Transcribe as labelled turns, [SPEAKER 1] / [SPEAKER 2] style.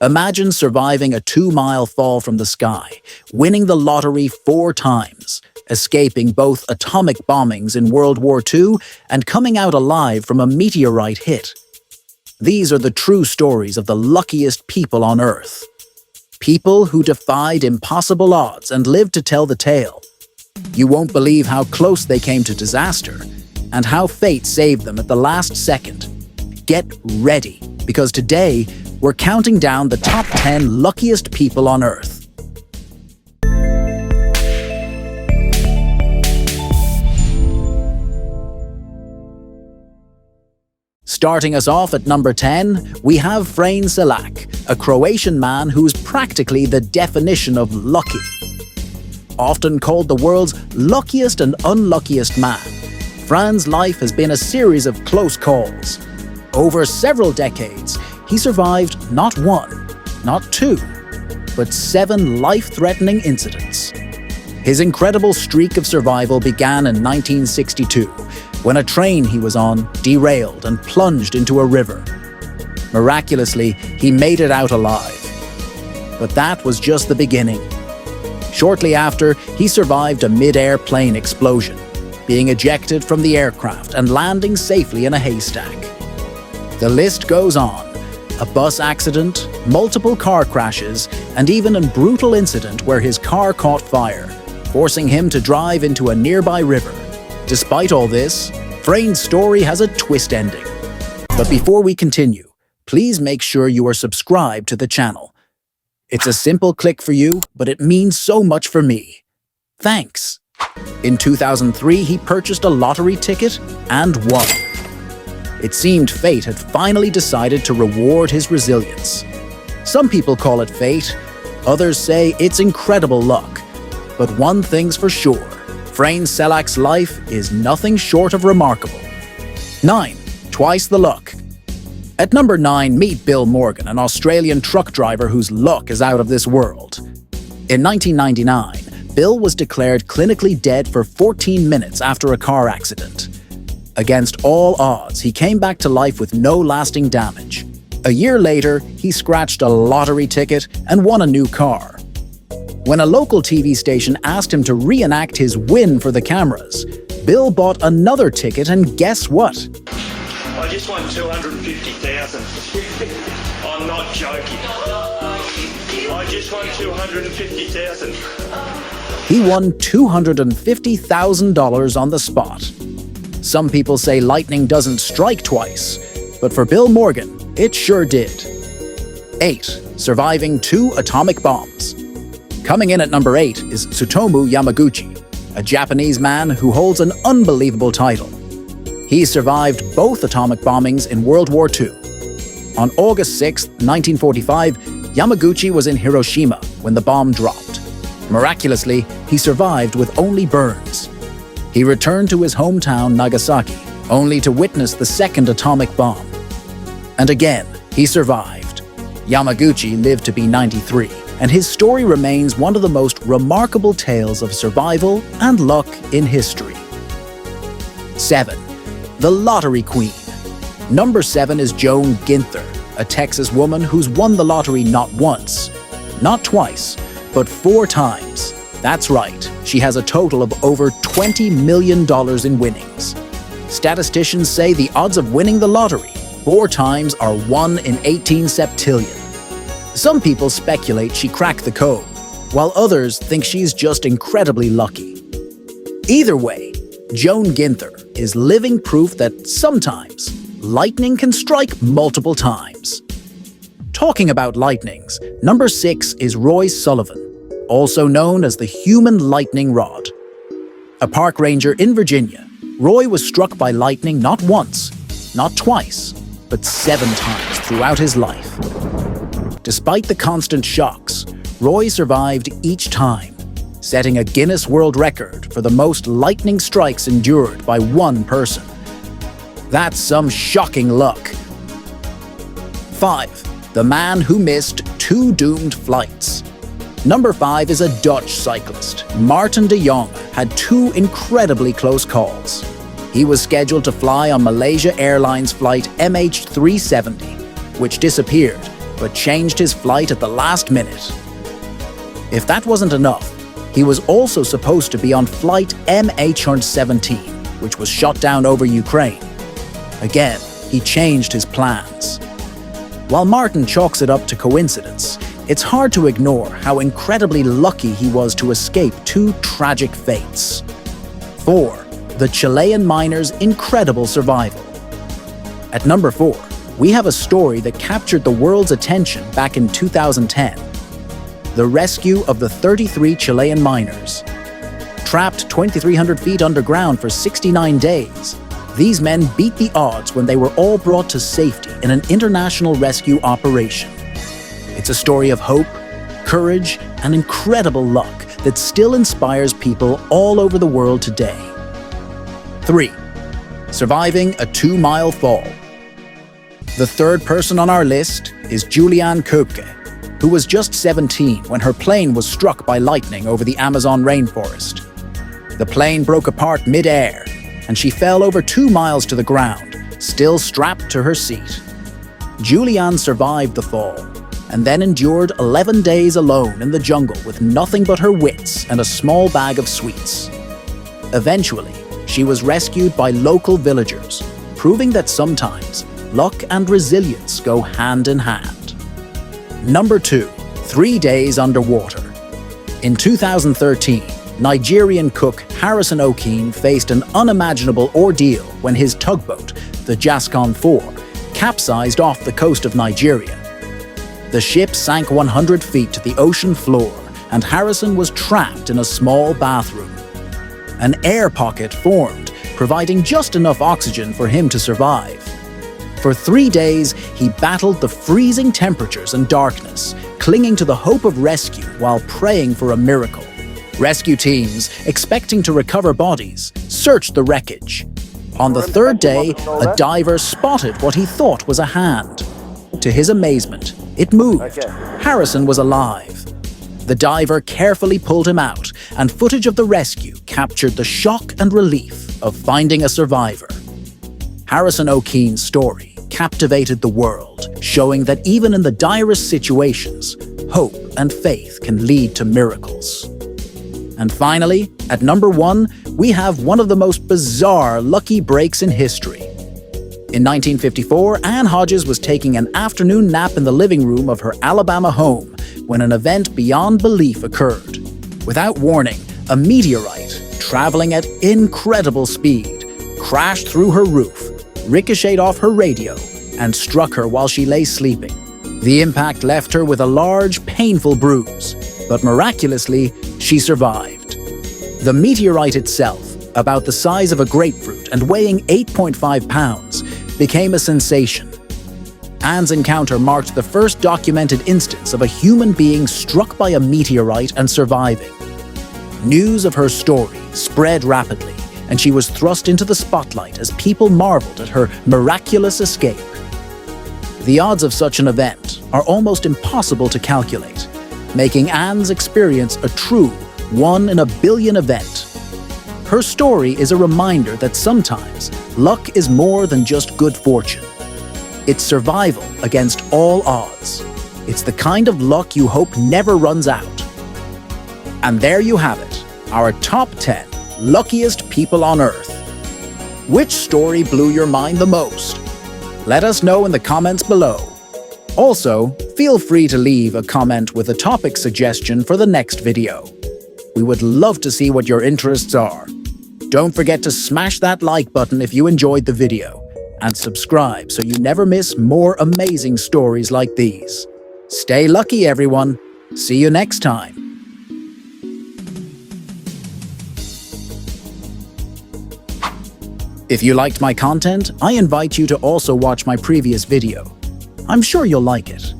[SPEAKER 1] Imagine surviving a 2-mile fall from the sky, winning the lottery 4 times, escaping both atomic bombings in World War II and coming out alive from a meteorite hit. These are the true stories of the luckiest people on Earth. People who defied impossible odds and lived to tell the tale. You won't believe how close they came to disaster and how fate saved them at the last second. Get ready, because today we're counting down the top 10 luckiest people on Earth. Starting us off at number 10, we have Frane Selak, a Croatian man who's practically the definition of lucky. Often called the world's luckiest and unluckiest man, Frane's life has been a series of close calls. Over several decades, he survived not 1, not 2, but 7 life-threatening incidents. His incredible streak of survival began in 1962, when a train he was on derailed and plunged into a river. Miraculously, he made it out alive. But that was just the beginning. Shortly after, he survived a mid-air plane explosion, being ejected from the aircraft and landing safely in a haystack. The list goes on. A bus accident, multiple car crashes, and even a brutal incident where his car caught fire, forcing him to drive into a nearby river. Despite all this, Frane's story has a twist ending. But before we continue, please make sure you are subscribed to the channel. It's a simple click for you, but it means so much for me. Thanks! In 2003, he purchased a lottery ticket and won. It seemed fate had finally decided to reward his resilience. Some people call it fate, others say it's incredible luck. But one thing's for sure, Frane Selak's life is nothing short of remarkable. 9. Twice the luck. At number 9, meet Bill Morgan, an Australian truck driver whose luck is out of this world. In 1999, Bill was declared clinically dead for 14 minutes after a car accident. Against all odds, he came back to life with no lasting damage. A year later, he scratched a lottery ticket and won a new car. When a local TV station asked him to reenact his win for the cameras, Bill bought another ticket, and guess what?
[SPEAKER 2] I just won 250,000. I'm not joking. I just won 250,000.
[SPEAKER 1] He won $250,000 on the spot. Some people say lightning doesn't strike twice, but for Bill Morgan, it sure did. 8. Surviving 2 atomic bombs. Coming in at number 8 is Tsutomu Yamaguchi, a Japanese man who holds an unbelievable title. He survived both atomic bombings in World War II. On August 6, 1945, Yamaguchi was in Hiroshima when the bomb dropped. Miraculously, he survived with only burns. He returned to his hometown, Nagasaki, only to witness the second atomic bomb. And again, he survived. Yamaguchi lived to be 93, and his story remains one of the most remarkable tales of survival and luck in history. 7. The Lottery Queen. Number 7 is Joan Ginther, a Texas woman who's won the lottery not once, not twice, but 4 times. That's right, she has a total of over $20 million in winnings. Statisticians say the odds of winning the lottery 4 times are 1 in 18 septillion. Some people speculate she cracked the code, while others think she's just incredibly lucky. Either way, Joan Ginther is living proof that sometimes lightning can strike multiple times. Talking about lightnings, number 6 is Roy Sullivan, also known as the human lightning rod. A park ranger in Virginia, Roy was struck by lightning not once, not twice, but 7 times throughout his life. Despite the constant shocks, Roy survived each time, setting a Guinness World Record for the most lightning strikes endured by one person. That's some shocking luck. 5. The man who missed 2 doomed flights. Number 5 is a Dutch cyclist. Maarten de Jong had 2 incredibly close calls. He was scheduled to fly on Malaysia Airlines flight MH370, which disappeared, but changed his flight at the last minute. If that wasn't enough, he was also supposed to be on flight MH17, which was shot down over Ukraine. Again, he changed his plans. While Martin chalks it up to coincidence, it's hard to ignore how incredibly lucky he was to escape two tragic fates. 4. The Chilean miner's incredible survival. At number 4, we have a story that captured the world's attention back in 2010. The rescue of the 33 Chilean miners. Trapped 2,300 feet underground for 69 days, these men beat the odds when they were all brought to safety in an international rescue operation. It's a story of hope, courage, and incredible luck that still inspires people all over the world today. 3. Surviving a 2-mile fall. The third person on our list is Juliane Köpke, who was just 17 when her plane was struck by lightning over the Amazon rainforest. The plane broke apart mid-air, and she fell over 2 miles to the ground, still strapped to her seat. Juliane survived the fall, and then endured 11 days alone in the jungle with nothing but her wits and a small bag of sweets. Eventually, she was rescued by local villagers, proving that sometimes luck and resilience go hand in hand. Number 2. 3 days underwater. In 2013, Nigerian cook Harrison O'Keefe faced an unimaginable ordeal when his tugboat, the Jascon 4, capsized off the coast of Nigeria. The ship sank 100 feet to the ocean floor, and Harrison was trapped in a small bathroom. An air pocket formed, providing just enough oxygen for him to survive. For 3 days, he battled the freezing temperatures and darkness, clinging to the hope of rescue while praying for a miracle. Rescue teams, expecting to recover bodies, searched the wreckage. On the third day, a diver spotted what he thought was a hand. To his amazement, it moved. Harrison was alive. The diver carefully pulled him out, and footage of the rescue captured the shock and relief of finding a survivor. Harrison O'Keefe's story captivated the world, showing that even in the direst situations, hope and faith can lead to miracles. And finally, at number 1, we have one of the most bizarre lucky breaks in history. In 1954, Ann Hodges was taking an afternoon nap in the living room of her Alabama home when an event beyond belief occurred. Without warning, a meteorite, traveling at incredible speed, crashed through her roof, ricocheted off her radio, and struck her while she lay sleeping. The impact left her with a large, painful bruise, but miraculously, she survived. The meteorite itself, about the size of a grapefruit and weighing 8.5 pounds, became a sensation. Ann's encounter marked the first documented instance of a human being struck by a meteorite and surviving. News of her story spread rapidly, and she was thrust into the spotlight as people marveled at her miraculous escape. The odds of such an event are almost impossible to calculate, making Ann's experience a true 1 in a billion event. Her story is a reminder that sometimes luck is more than just good fortune. It's survival against all odds. It's the kind of luck you hope never runs out. And there you have it, our top 10 luckiest people on Earth. Which story blew your mind the most? Let us know in the comments below. Also, feel free to leave a comment with a topic suggestion for the next video. We would love to see what your interests are. Don't forget to smash that like button if you enjoyed the video, and subscribe so you never miss more amazing stories like these. Stay lucky, everyone. See you next time. If you liked my content, I invite you to also watch my previous video. I'm sure you'll like it.